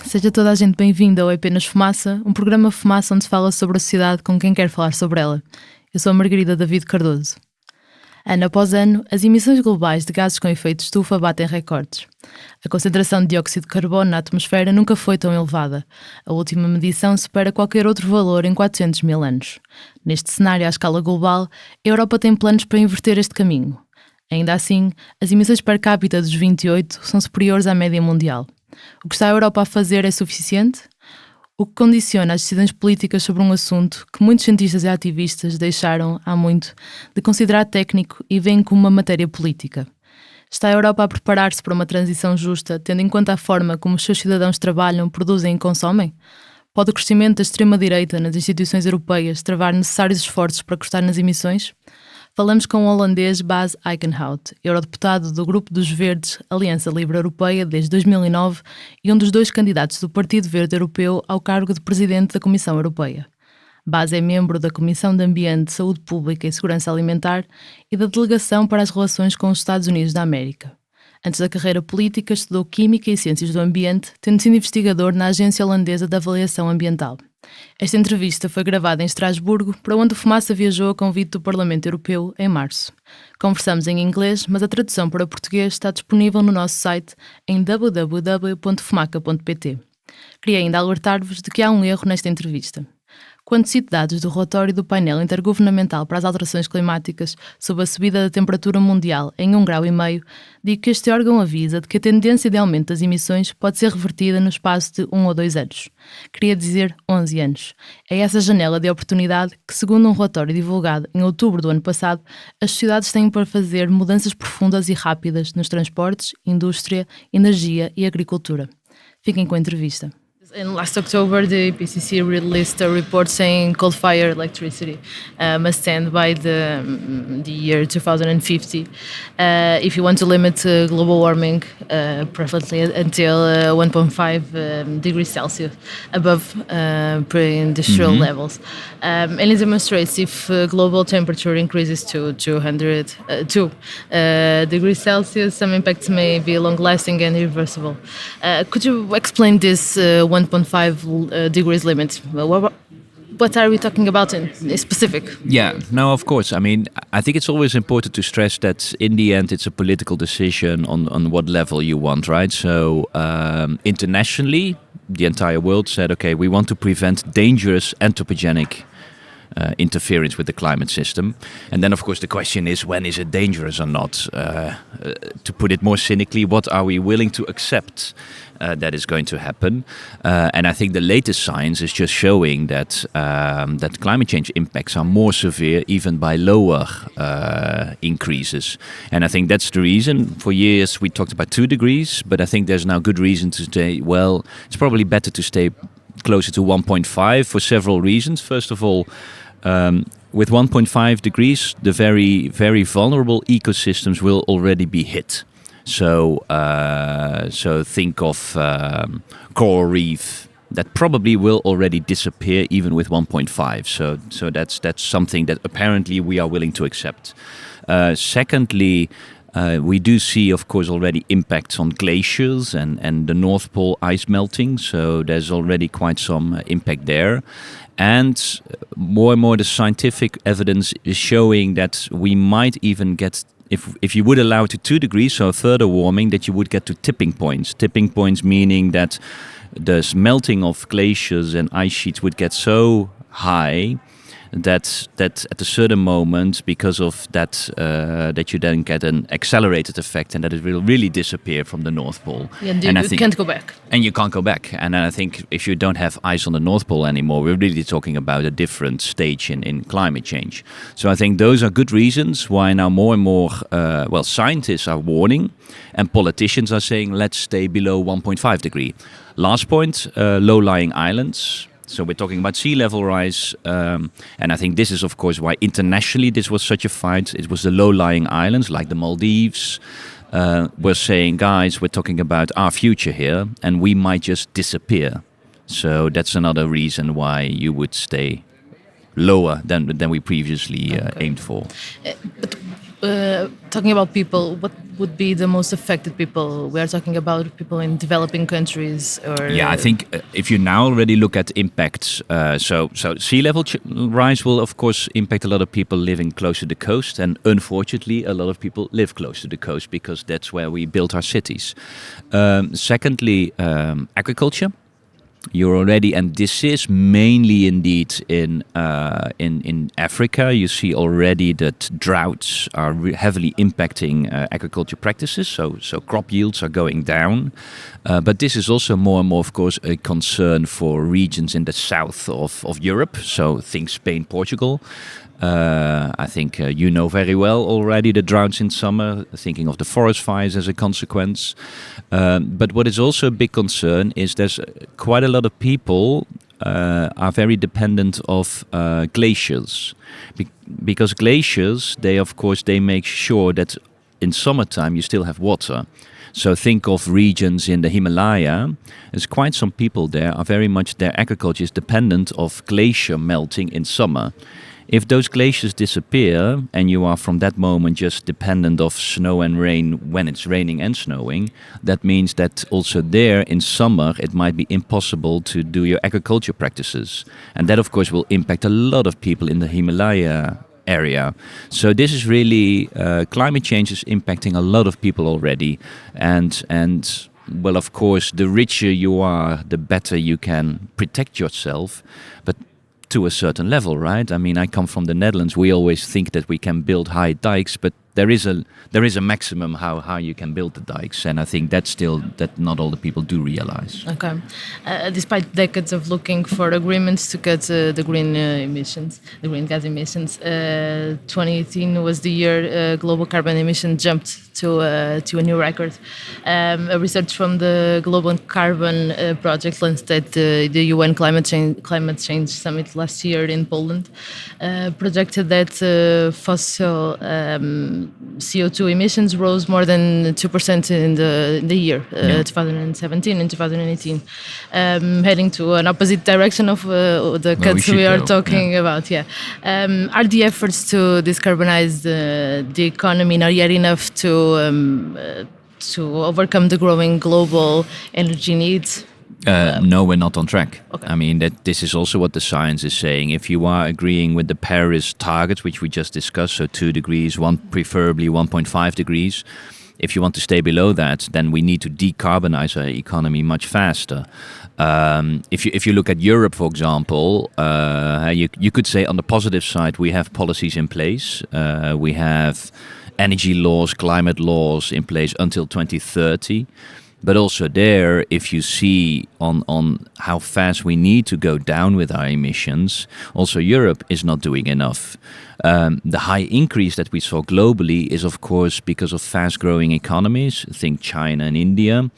seja toda a gente bem-vinda ao Apenas Fumaça, um programa fumaça onde se fala sobre a sociedade com quem quer falar sobre ela. Eu sou a Margarida David Cardoso. Ano após ano, as emissões globais de gases com efeito de estufa batem recordes. A concentração de dióxido de carbono na atmosfera nunca foi tão elevada. A última medição supera qualquer outro valor em 400 mil anos. Neste cenário à escala global, a Europa tem planos para inverter este caminho. Ainda assim, as emissões per capita dos 28 são superiores à média mundial. O que está a Europa a fazer é suficiente? O que condiciona as decisões políticas sobre um assunto que muitos cientistas e ativistas deixaram, há muito, de considerar técnico e veem como uma matéria política. Está a Europa a preparar-se para uma transição justa, tendo em conta a forma como os seus cidadãos trabalham, produzem e consomem? Pode o crescimento da extrema-direita nas instituições europeias travar necessários esforços para cortar nas emissões? Falamos com o holandês Bas Eickhout, eurodeputado do Grupo dos Verdes, Aliança Livre Europeia, desde 2009 e um dos 2 candidatos do Partido Verde Europeu ao cargo de Presidente da Comissão Europeia. Bas é membro da Comissão de Ambiente, Saúde Pública e Segurança Alimentar e da Delegação para as Relações com os Estados Unidos da América. Antes da carreira política, estudou Química e Ciências do Ambiente, tendo sido investigador na Agência Holandesa de Avaliação Ambiental. Esta entrevista foi gravada em Estrasburgo, para onde o Fumaça viajou a convite do Parlamento Europeu em março. Conversamos em inglês, mas a tradução para português está disponível no nosso site em www.fumaca.pt. Queria ainda alertar-vos de que há um erro nesta entrevista. Quando cito dados do relatório do painel intergovernamental para as alterações climáticas sobre a subida da temperatura mundial em 1,5 graus, digo que este órgão avisa de que a tendência de aumento das emissões pode ser revertida no espaço de 1 ou 2 anos. Queria dizer 11 anos. É essa janela de oportunidade que, segundo um relatório divulgado em outubro do ano passado, as sociedades têm para fazer mudanças profundas e rápidas nos transportes, indústria, energia e agricultura. Fiquem com a entrevista. In last October, the IPCC released a report saying coal-fired electricity must end by the year 2050 if you want to limit global warming, preferably until 1.5 degrees Celsius above pre-industrial levels. And it demonstrates if global temperature increases to 2 degrees Celsius, some impacts may be long-lasting and irreversible. Could you explain this 1.5 degrees limit? What are we talking about in specific? Yeah, no, of course. I mean, I think it's always important to stress that in the end, it's a political decision on what level you want, right? So internationally, the entire world said, okay, we want to prevent dangerous anthropogenic interference with the climate system. And then, of course, the question is, when is it dangerous or not? To put it more cynically, what are we willing to accept that is going to happen? And I think the latest science is just showing that that climate change impacts are more severe even by lower increases. And I think that's the reason. For years we talked about 2 degrees, but I think there's now good reason to say, well, it's probably better to stay closer to 1.5 for several reasons. First of all, with 1.5 degrees, the very, very vulnerable ecosystems will already be hit. So think of coral reef that probably will already disappear even with 1.5. So that's something that apparently we are willing to accept. Secondly, we do see, of course, already impacts on glaciers and the North Pole ice melting. So there's already quite some impact there. And more the scientific evidence is showing that we might even get, if you would allow it to 2 degrees, so further warming, that you would get to tipping points. Tipping points meaning that the melting of glaciers and ice sheets would get so high that at a certain moment, because of that, that you then get an accelerated effect, and that it will really disappear from the North Pole. Yeah, and you can't go back. And you can't go back. And I think if you don't have ice on the North Pole anymore, we're really talking about a different stage in climate change. So I think those are good reasons why now more and more, scientists are warning, and politicians are saying, let's stay below 1.5 degree. Last point, low-lying islands. So we're talking about sea level rise, and I think this is, of course, why internationally this was such a fight. It was the low-lying islands like the Maldives were saying, guys, we're talking about our future here, and we might just disappear. So that's another reason why you would stay lower than we previously aimed for. But Talking about people, what would be the most affected people? We are talking about people in developing countries, or Yeah, I think if you now already look at impacts, so sea level rise will of course impact a lot of people living close to the coast, and unfortunately, a lot of people live close to the coast because that's where we built our cities. Secondly, agriculture. You're already, and this is mainly indeed in Africa. You see already that droughts are heavily impacting agriculture practices. So crop yields are going down, but this is also more and more, of course, a concern for regions in the south of Europe. So think Spain, Portugal. I think you know very well already the droughts in summer, thinking of the forest fires as a consequence. But what is also a big concern is there's quite a lot of people are very dependent of glaciers. Because glaciers, they make sure that in summertime you still have water. So think of regions in the Himalaya. There's quite some people there are very much, their agriculture is dependent of glacier melting in summer. If those glaciers disappear and you are from that moment just dependent of snow and rain when it's raining and snowing, that means that also there in summer it might be impossible to do your agriculture practices. And that of course will impact a lot of people in the Himalaya area. So this is really, climate change is impacting a lot of people already. And well, of course, the richer you are, the better you can protect yourself. But to a certain level, right? I mean, I come from the Netherlands. We always think that we can build high dikes, but there is a maximum how high you can build the dikes, and I think that's still that not all the people do realize. Okay. Despite decades of looking for agreements to cut the green emissions, the green gas emissions, 2018 was the year global carbon emissions jumped to a new record. A research from the Global Carbon Project launched at the UN Climate Change Summit last year in Poland projected that fossil CO2 emissions rose more than 2% in the year 2017 and 2018, heading to an opposite direction of the cuts we are talking about. Are the efforts to decarbonize the economy not yet enough to overcome the growing global energy needs? No, we're not on track. Okay. I mean, this is also what the science is saying. If you are agreeing with the Paris targets, which we just discussed, so 2 degrees, preferably 1.5 degrees, if you want to stay below that, then we need to decarbonize our economy much faster. If you look at Europe, for example, you could say on the positive side, we have policies in place. We have energy laws, climate laws in place until 2030. But also there, if you see on how fast we need to go down with our emissions, also Europe is not doing enough. The high increase that we saw globally is, of course, because of fast-growing economies. Think China and India.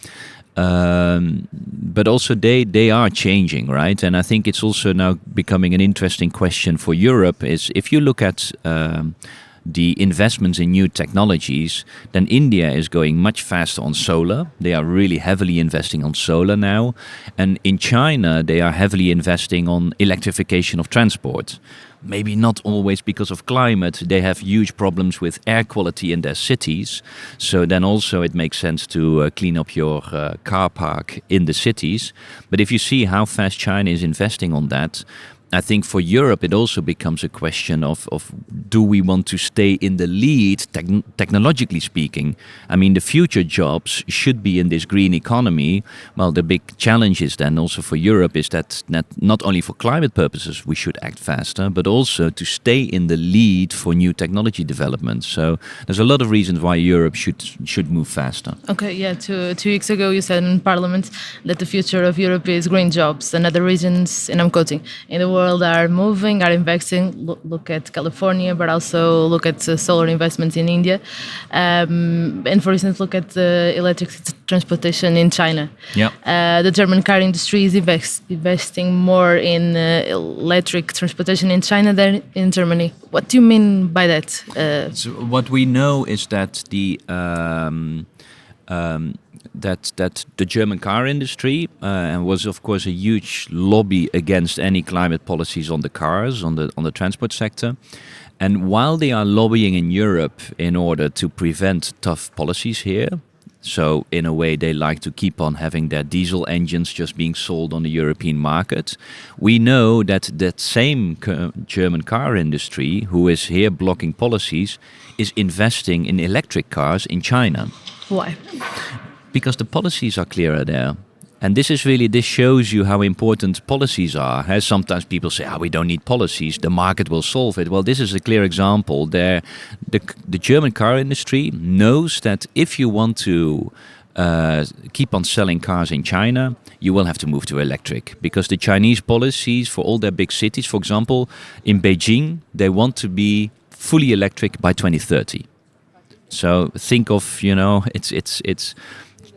But also they are changing, right? And I think it's also now becoming an interesting question for Europe is if you look at the investments in new technologies, then India is going much faster on solar. They are really heavily investing on solar now. And in China, they are heavily investing on electrification of transport. Maybe not always because of climate. They have huge problems with air quality in their cities. So then also it makes sense to clean up your car park in the cities. But if you see how fast China is investing on that, I think for Europe it also becomes a question of do we want to stay in the lead technologically speaking? I mean, the future jobs should be in this green economy. Well, the big challenge is then also for Europe is that not only for climate purposes we should act faster, but also to stay in the lead for new technology development. So there's a lot of reasons why Europe should move faster. Okay, yeah. 2 weeks ago you said in Parliament that the future of Europe is green jobs, and other regions, and I'm quoting, in the world are moving, are investing. Look at California, but also look at solar investments in India. And for instance, look at electric transportation in China. Yeah. The German car industry is investing more in electric transportation in China than in Germany. What do you mean by that? So what we know is that that the German car industry was of course a huge lobby against any climate policies on the cars, on the transport sector. And while they are lobbying in Europe in order to prevent tough policies here, so in a way they like to keep on having their diesel engines just being sold on the European market, we know that that same German car industry, who is here blocking policies, is investing in electric cars in China. Why? Because the policies are clearer there. And this shows you how important policies are. As sometimes people say, we don't need policies, the market will solve it. Well, this is a clear example. The German car industry knows that if you want to keep on selling cars in China, you will have to move to electric. Because the Chinese policies for all their big cities, for example, in Beijing, they want to be fully electric by 2030. So think of, it's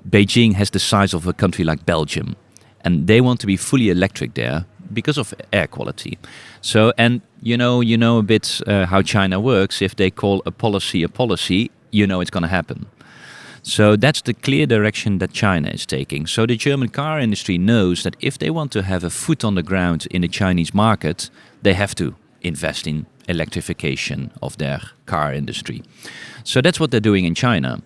Beijing has the size of a country like Belgium, and they want to be fully electric there because of air quality. So, and you know a bit how China works. If they call a policy, it's going to happen. So that's the clear direction that China is taking. So the German car industry knows that if they want to have a foot on the ground in the Chinese market, they have to invest in electrification of their car industry. So that's what they're doing in China.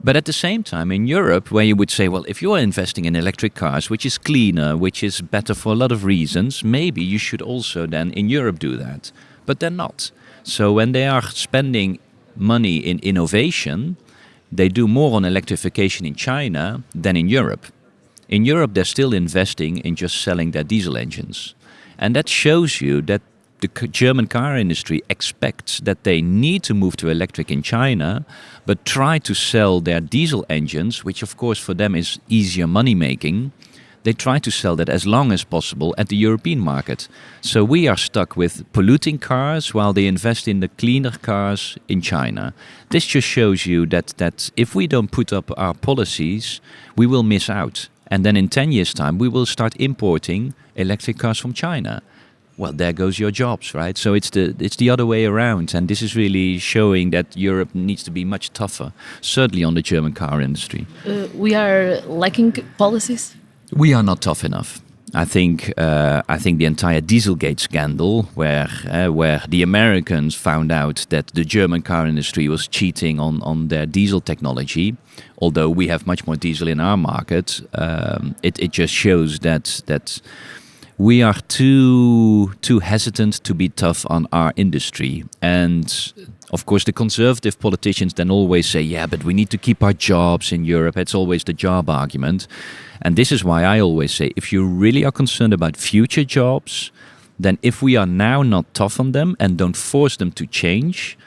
But at the same time, in Europe, where you would say, well, if you are investing in electric cars, which is cleaner, which is better for a lot of reasons, maybe you should also then in Europe do that. But they're not. So when they are spending money in innovation, they do more on electrification in China than in Europe. In Europe, they're still investing in just selling their diesel engines. And that shows you that the German car industry expects that they need to move to electric in China, but try to sell their diesel engines, which of course for them is easier money making. They try to sell that as long as possible at the European market. So we are stuck with polluting cars while they invest in the cleaner cars in China. This just shows you that if we don't put up our policies, we will miss out. And then in 10 years' time, we will start importing electric cars from China. Well, there goes your jobs, right? So it's the other way around, and this is really showing that Europe needs to be much tougher, certainly on the German car industry. We are lacking policies? We are not tough enough. I think the entire Dieselgate scandal, where the Americans found out that the German car industry was cheating on their diesel technology, although we have much more diesel in our market, it just shows that we are too hesitant to be tough on our industry. And of course, the conservative politicians then always say, yeah, but we need to keep our jobs in Europe. It's always the job argument. And this is why I always say, if you really are concerned about future jobs, then if we are now not tough on them and don't force them to change,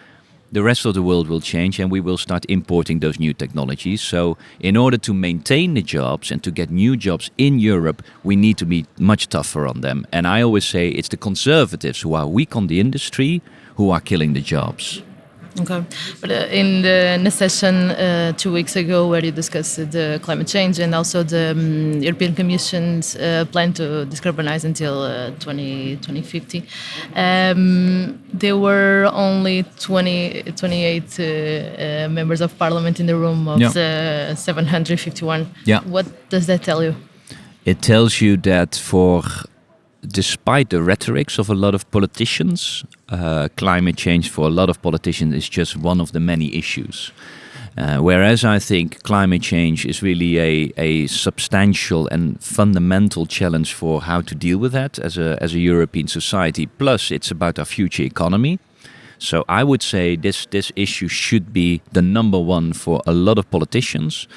the rest of the world will change and we will start importing those new technologies. So in order to maintain the jobs and to get new jobs in Europe, we need to be much tougher on them. And I always say it's the conservatives who are weak on the industry who are killing the jobs. Okay, but in the session 2 weeks ago where you discussed the climate change and also the European Commission's plan to decarbonize until 2050, there were only 28 members of parliament in the room of the 751. Yeah. What does that tell you? It tells you that despite the rhetorics of a lot of politicians, climate change for a lot of politicians is just one of the many issues. Whereas I think climate change is really a substantial and fundamental challenge for how to deal with that as a European society. Plus, it's about our future economy. So I would say this issue should be the number one for a lot of politicians.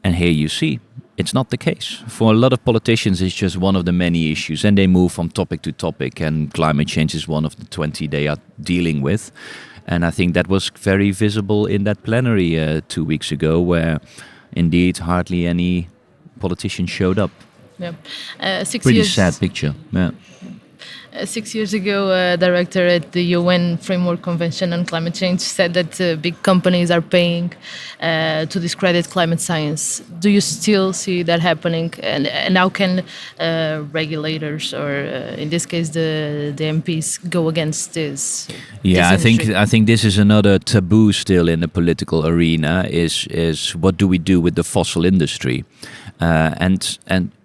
And here you see, it's not the case. For a lot of politicians, it's just one of the many issues, and they move from topic to topic, and climate change is one of the 20 they are dealing with. And I think that was very visible in that plenary 2 weeks ago, where indeed hardly any politician showed up. Yeah, Pretty sad picture. Yeah. 6 years ago, a director at the UN Framework Convention on Climate Change said that big companies are paying to discredit climate science. Do you still see that happening? And how can regulators, or in this case the MPs, go against this? Yeah, this I think this is another taboo still in the political arena. Is what do we do with the fossil industry? And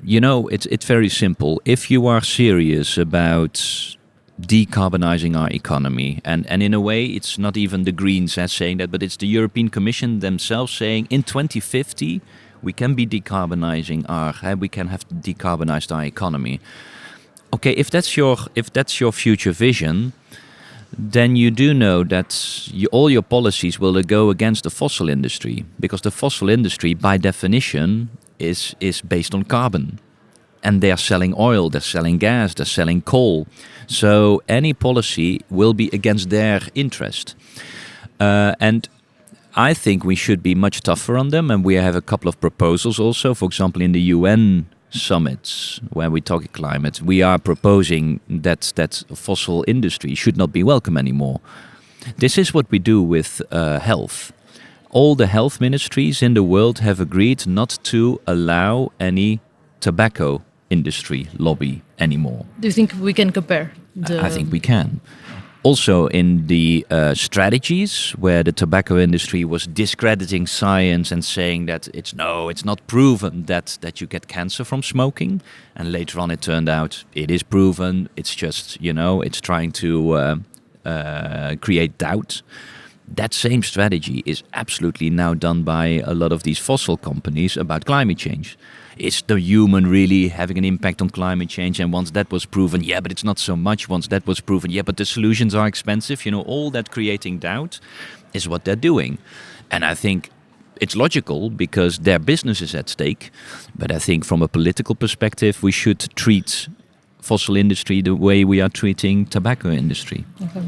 you know, it's very simple. If you are serious about decarbonizing our economy. And in a way, it's not even the Greens saying that, but it's the European Commission themselves saying in 2050, we can be decarbonizing we can have decarbonized our economy. Okay, if that's your future vision, then you do know that all your policies will go against the fossil industry, because the fossil industry, by definition, is based on carbon. And they are selling oil, they're selling gas, they're selling coal. So any policy will be against their interest. And I think we should be much tougher on them. And we have a couple of proposals also. For example, in the UN summits, where we talk climate, we are proposing that fossil industry should not be welcome anymore. This is what we do with health. All the health ministries in the world have agreed not to allow any tobacco industry lobby anymore. Do you think we can compare? I think we can. Also in the strategies where the tobacco industry was discrediting science and saying that it's not proven that you get cancer from smoking. And later on it turned out it is proven. It's just, it's trying to create doubt. That same strategy is absolutely now done by a lot of these fossil companies about climate change. Is the human really having an impact on climate change? And once that was proven, but it's not so much. Once that was proven, but the solutions are expensive. All that creating doubt is what they're doing. And I think it's logical because their business is at stake. But I think from a political perspective, we should treat fossil industry the way we are treating tobacco industry. Okay.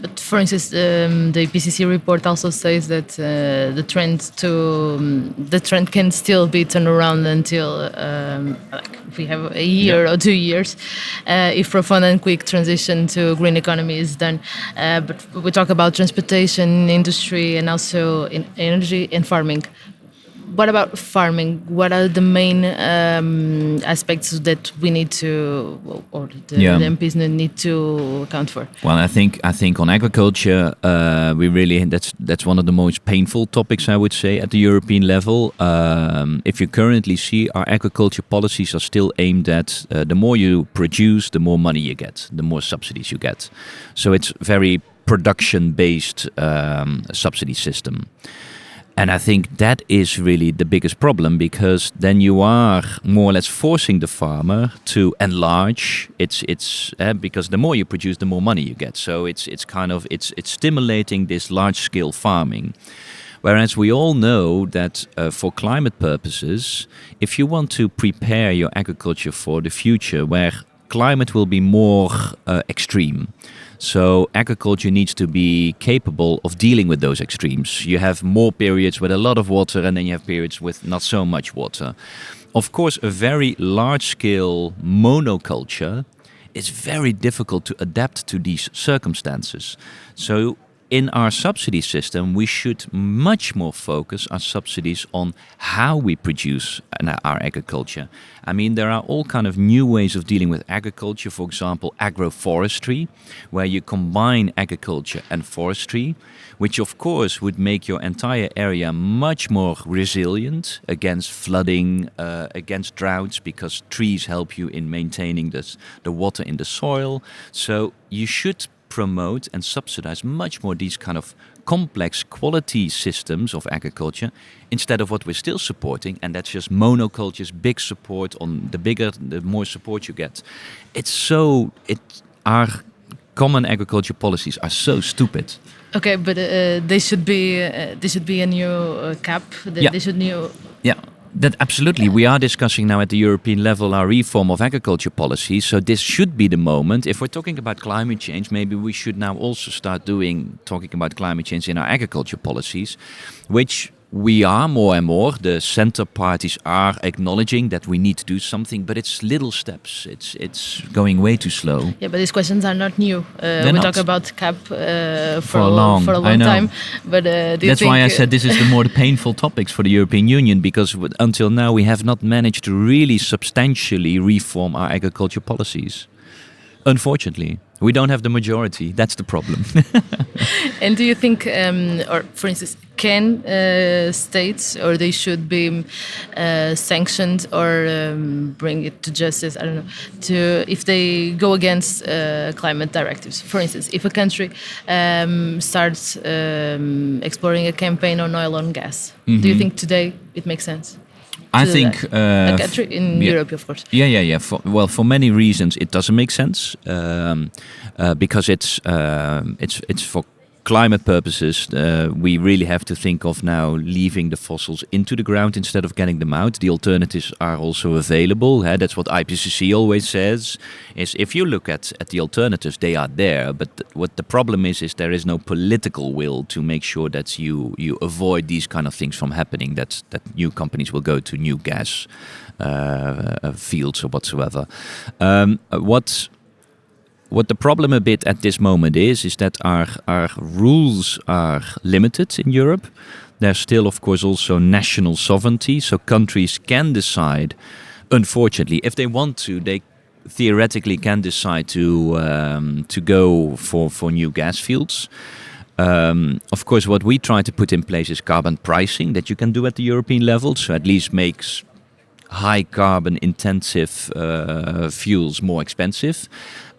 But for instance, the IPCC report also says that the trend can still be turned around until if we have a year or 2 years, if profound and quick transition to green economy is done. But we talk about transportation industry and also in energy and farming. What about farming? What are the main aspects that we need to, or the MPs need to account for? Well, I think on agriculture, we really that's one of the most painful topics, I would say, at the European level. If you currently see, our agriculture policies are still aimed at the more you produce, the more money you get, the more subsidies you get. So it's very production-based subsidy system. And I think that is really the biggest problem, because then you are more or less forcing the farmer to enlarge because the more you produce, the more money you get. So it's stimulating this large-scale farming. Whereas we all know that for climate purposes, if you want to prepare your agriculture for the future, where climate will be more extreme. So agriculture needs to be capable of dealing with those extremes. You have more periods with a lot of water, and then you have periods with not so much water. Of course, a very large-scale monoculture is very difficult to adapt to these circumstances. So in our subsidy system, we should much more focus our subsidies on how we produce our agriculture. I mean, there are all kind of new ways of dealing with agriculture. For example, agroforestry, where you combine agriculture and forestry, which of course would make your entire area much more resilient against flooding, against droughts, because trees help you in maintaining the water in the soil. So you should promote and subsidize much more these kind of complex quality systems of agriculture, instead of what we're still supporting, and that's just monocultures, big support. On the more support you get. Our common agriculture policies are so stupid. Okay, but they should be a new cap. They should new. Yeah. That absolutely. We are discussing now at the European level our reform of agriculture policy. So this should be the moment. If we're talking about climate change, maybe we should now also start talking about climate change in our agriculture policies, which we are more and more. The center parties are acknowledging that we need to do something, but it's little steps. It's going way too slow. Yeah, but these questions are not new. We talk about CAP for a long time. But that's why I said this is the more painful topics for the European Union, because until now we have not managed to really substantially reform our agriculture policies, unfortunately. We don't have the majority. That's the problem. And do you think, or for instance, can states, or they should be sanctioned or bring it to justice? I don't know. If they go against climate directives, for instance, if a country starts exploring a campaign on oil and gas, do you think today it makes sense? I think a country in Europe, of course. Yeah. For many reasons, it doesn't make sense because it's for climate purposes. We really have to think of now leaving the fossils into the ground instead of getting them out. The alternatives are also available. That's what IPCC always says. Is if you look at the alternatives, they are there. But what the problem is there is no political will to make sure that you avoid these kind of things from happening. That new companies will go to new gas fields or whatsoever. What the problem a bit at this moment is that our rules are limited in Europe. There's still, of course, also national sovereignty. So countries can decide, unfortunately, if they want to, they theoretically can decide to go for new gas fields. Of course, what we try to put in place is carbon pricing that you can do at the European level. So at least makes high carbon intensive fuels more expensive.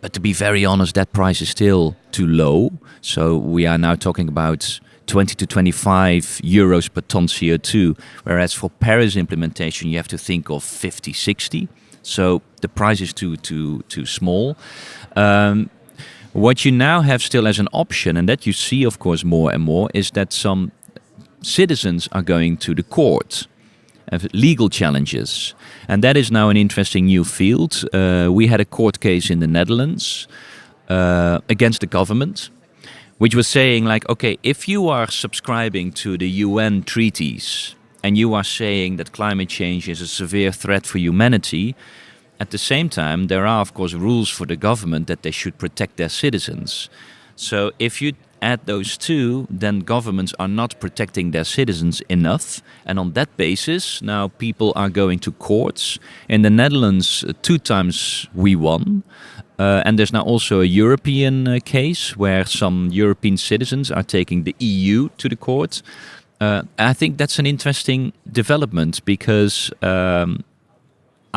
But to be very honest, that price is still too low. So we are now talking about 20 to 25 euros per ton CO2, whereas for Paris implementation, you have to think of 50, 60. So the price is too small. What you now have still as an option, and that you see, of course, more and more, is that some citizens are going to the court. Legal challenges, and that is now an interesting new field. We had a court case in the Netherlands against the government, which was saying like, okay, if you are subscribing to the UN treaties and you are saying that climate change is a severe threat for humanity, at the same time there are of course rules for the government that they should protect their citizens. So if you add those two, then governments are not protecting their citizens enough. And on that basis, now people are going to courts. In the Netherlands, 2 times we won. And there's now also a European case where some European citizens are taking the EU to the court. I think that's an interesting development because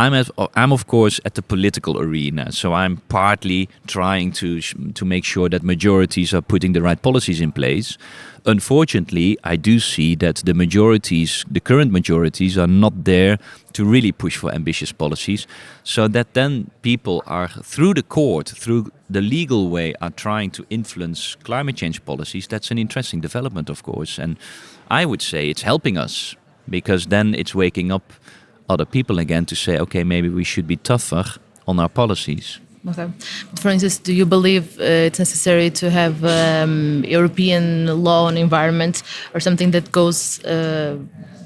I'm of course at the political arena, so I'm partly trying to make sure that majorities are putting the right policies in place. Unfortunately, I do see that the current majorities are not there to really push for ambitious policies, so that then people are through the court, through the legal way, are trying to influence climate change policies. That's an interesting development, of course, and I would say it's helping us because then it's waking up other people again to say, okay, maybe we should be tougher on our policies. Okay. For instance, do you believe it's necessary to have European law on environment or something that goes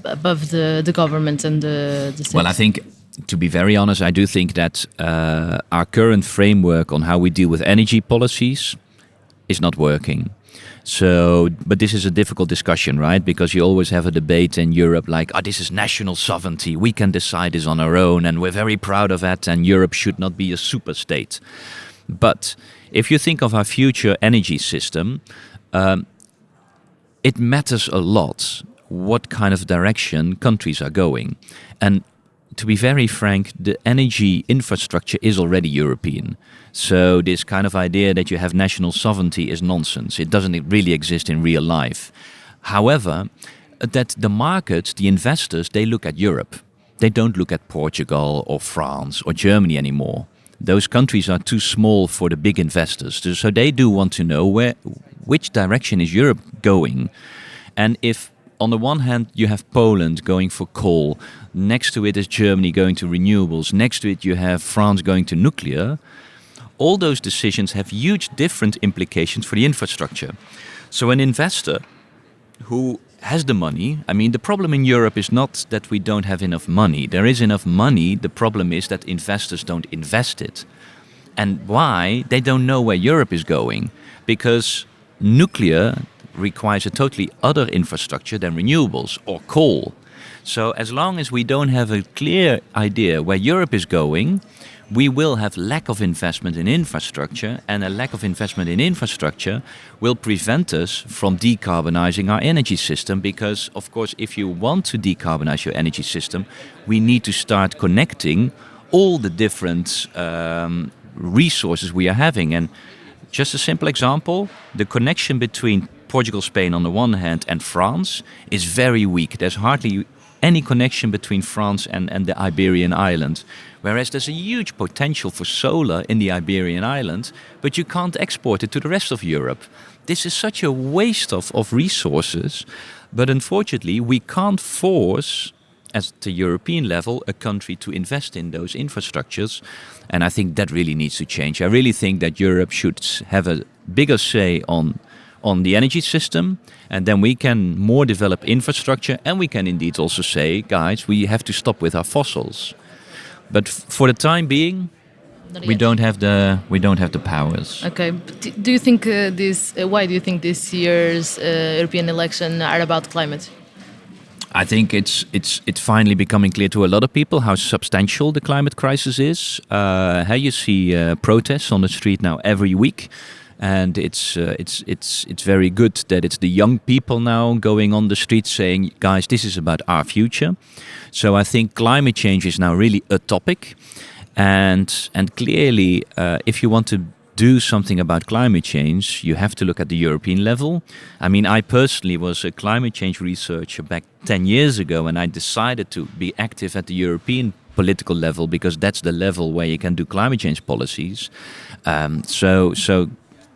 above the government and the states? Well, I think, to be very honest, I do think that our current framework on how we deal with energy policies is not working. So, but this is a difficult discussion, right? Because you always have a debate in Europe like, this is national sovereignty. We can decide this on our own and we're very proud of that and Europe should not be a super state. But if you think of our future energy system, it matters a lot what kind of direction countries are going. And to be very frank, the energy infrastructure is already European. So this kind of idea that you have national sovereignty is nonsense. It doesn't really exist in real life. However, that the markets, the investors, they look at Europe. They don't look at Portugal or France or Germany anymore. Those countries are too small for the big investors. So they do want to know which direction is Europe going. And if on the one hand, you have Poland going for coal. Next to it is Germany going to renewables. Next to it, you have France going to nuclear. All those decisions have huge different implications for the infrastructure. So an investor who has the money, I mean, the problem in Europe is not that we don't have enough money. There is enough money. The problem is that investors don't invest it. And why? They don't know where Europe is going. Because nuclear requires a totally other infrastructure than renewables or coal. So as long as we don't have a clear idea where Europe is going, we will have lack of investment in infrastructure, and a lack of investment in infrastructure will prevent us from decarbonizing our energy system, because, of course, if you want to decarbonize your energy system, we need to start connecting all the different resources we are having. And just a simple example, the connection between Portugal, Spain on the one hand and France is very weak. There's hardly any connection between France and the Iberian islands. Whereas there's a huge potential for solar in the Iberian islands, but you can't export it to the rest of Europe. This is such a waste of resources, but unfortunately we can't force, at the European level, a country to invest in those infrastructures. And I think that really needs to change. I really think that Europe should have a bigger say on the energy system, and then we can more develop infrastructure, and we can indeed also say, guys, we have to stop with our fossils. But for the time being, we don't have the powers. Okay. Do you think why do you think this year's European election are about climate? I think it's finally becoming clear to a lot of people how substantial the climate crisis is. How you see protests on the street now every week. And it's very good that it's the young people now going on the streets saying, guys, this is about our future. So I think climate change is now really a topic. And clearly, if you want to do something about climate change, you have to look at the European level. I mean, I personally was a climate change researcher back 10 years ago, and I decided to be active at the European political level because that's the level where you can do climate change policies. So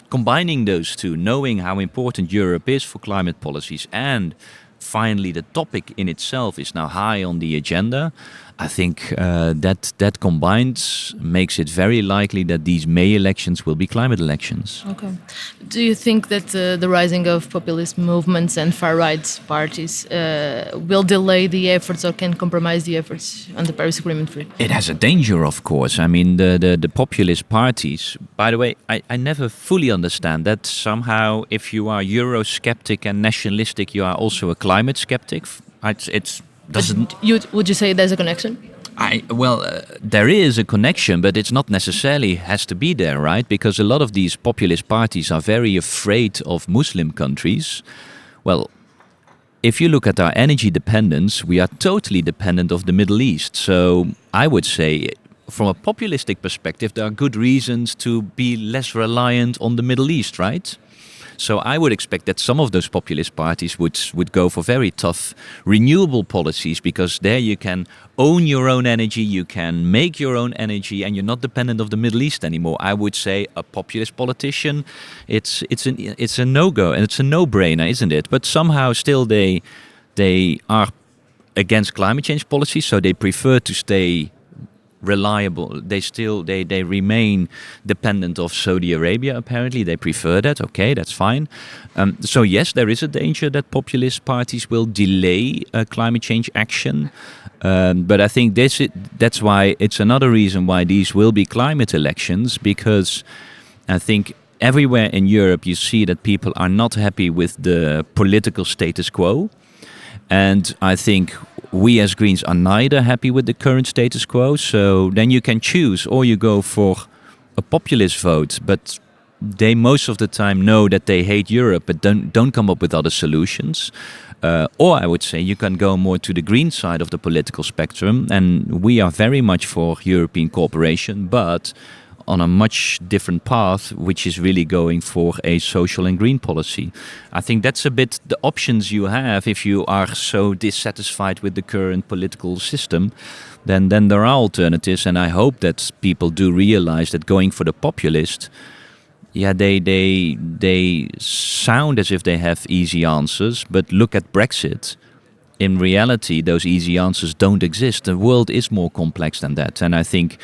combining those two, knowing how important Europe is for climate policies, and finally the topic in itself is now high on the agenda, I think that combined makes it very likely that these May elections will be climate elections. Okay. Do you think that the rising of populist movements and far-right parties will delay the efforts or can compromise the efforts on the Paris Agreement? It has a danger, of course. I mean, the populist parties, by the way, I never fully understand that. Somehow, if you are Eurosceptic and nationalistic, you are also a climate skeptic. Would you say there's a connection? There is a connection, but it's not necessarily has to be there, right? Because a lot of these populist parties are very afraid of Muslim countries. Well, if you look at our energy dependence, we are totally dependent of the Middle East. So I would say, from a populistic perspective, there are good reasons to be less reliant on the Middle East, right? So I would expect that some of those populist parties would go for very tough renewable policies, because there you can own your own energy, you can make your own energy, and you're not dependent of the Middle East anymore. I would say a populist politician, it's a no-go, and it's a no-brainer, isn't it? But somehow still they are against climate change policy, so they prefer to stay reliable. They remain dependent of Saudi Arabia. Apparently, they prefer that. Okay, that's fine. So yes, there is a danger that populist parties will delay climate change action. But I think that's why it's another reason why these will be climate elections, because I think everywhere in Europe you see that people are not happy with the political status quo. And I think we as Greens are neither happy with the current status quo. So then you can choose, or you go for a populist vote, but they most of the time know that they hate Europe, but don't come up with other solutions. Or I would say you can go more to the green side of the political spectrum, and we are very much for European cooperation, but on a much different path, which is really going for a social and green policy. I think that's a bit the options you have if you are so dissatisfied with the current political system. Then there are alternatives, and I hope that people do realize that going for the populist, they sound as if they have easy answers, but look at Brexit. In reality, those easy answers don't exist. The world is more complex than that, and I think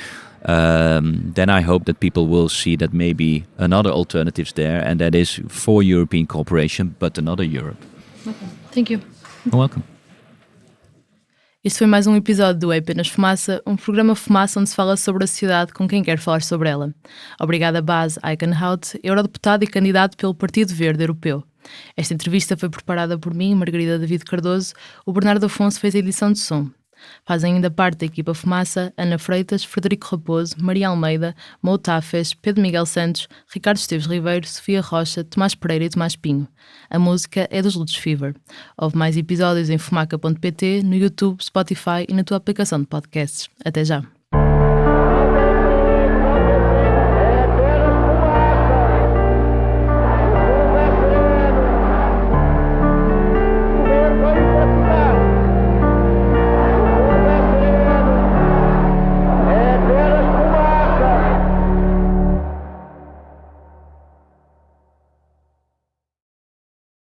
then I hope that people will see that maybe another alternative's there, and that is for European cooperation, but another Europe. Okay. Thank you. You're welcome. Este foi mais um episódio do É Apenas Fumaça, um programa Fumaça onde se fala sobre a sociedade com quem quer falar sobre ela. Obrigada a Bas Eickhout, eurodeputado e candidato pelo Partido Verde Europeu. Esta entrevista foi preparada por mim, Margarida David Cardoso. O Bernardo Afonso fez a edição de som. Fazem ainda parte da equipa Fumaça Ana Freitas, Frederico Raposo, Maria Almeida, Mou Tafes, Pedro Miguel Santos, Ricardo Esteves Ribeiro, Sofia Rocha, Tomás Pereira e Tomás Pinho. A música é dos Lutz Fever. Houve mais episódios em fumaca.pt, no YouTube, Spotify e na tua aplicação de podcasts. Até já!